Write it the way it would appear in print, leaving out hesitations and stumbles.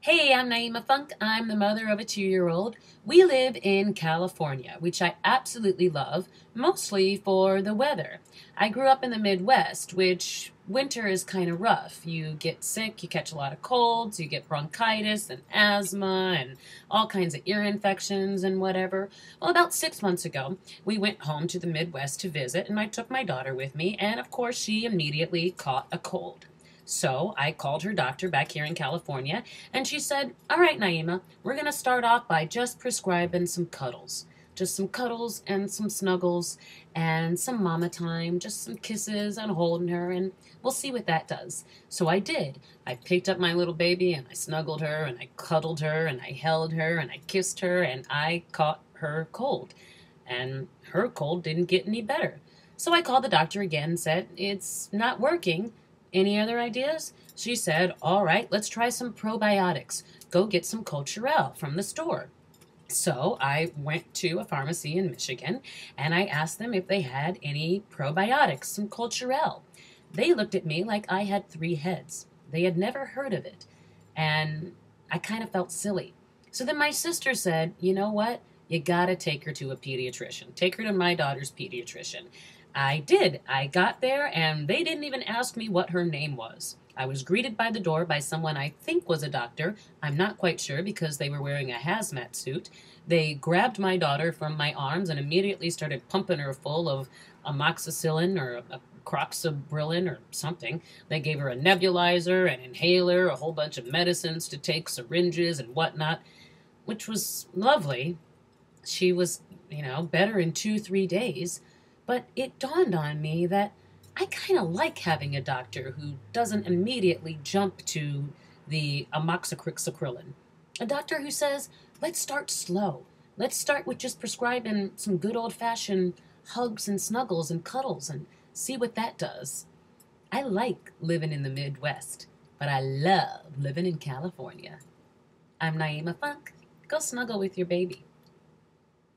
Hey, I'm Nyima Funk. I'm the mother of a 2-year-old. We live in California, which I absolutely love, mostly for the weather. I grew up in the Midwest, which winter is kind of rough. You get sick, you catch a lot of colds, you get bronchitis and asthma and all kinds of ear infections and whatever. Well, about 6 months ago, we went home to the Midwest to visit, and I took my daughter with me, and of course, she immediately caught a cold. So I called her doctor back here in California, and she said, "All right, Naima, we're going to start off by just prescribing some cuddles. Just some cuddles and some snuggles and some mama time, just some kisses and holding her, and we'll see what that does." So I did. I picked up my little baby and I snuggled her and I cuddled her and I held her and I kissed her and I caught her cold. And her cold didn't get any better. So I called the doctor again and said, "It's not working. Any other ideas?" She said, "All right, let's try some probiotics. Go get some Culturelle from the store." So I went to a pharmacy in Michigan and I asked them if they had any probiotics, some Culturelle. They looked at me like I had 3 heads. They had never heard of it. And I kind of felt silly. So then my sister said, "You know what? You gotta take her to a pediatrician. Take her to my daughter's pediatrician." I did. I got there and they didn't even ask me what her name was. I was greeted by the door by someone I think was a doctor. I'm not quite sure because they were wearing a hazmat suit. They grabbed my daughter from my arms and immediately started pumping her full of amoxicillin or a croxabrillin or something. They gave her a nebulizer, an inhaler, a whole bunch of medicines to take, syringes and whatnot, which was lovely. She was, better in 2, 3 days. But it dawned on me that I kind of like having a doctor who doesn't immediately jump to the amoxicillin. A doctor who says, "Let's start slow. Let's start with just prescribing some good old-fashioned hugs and snuggles and cuddles and see what that does." I like living in the Midwest, but I love living in California. I'm Naima Funk. Go snuggle with your baby.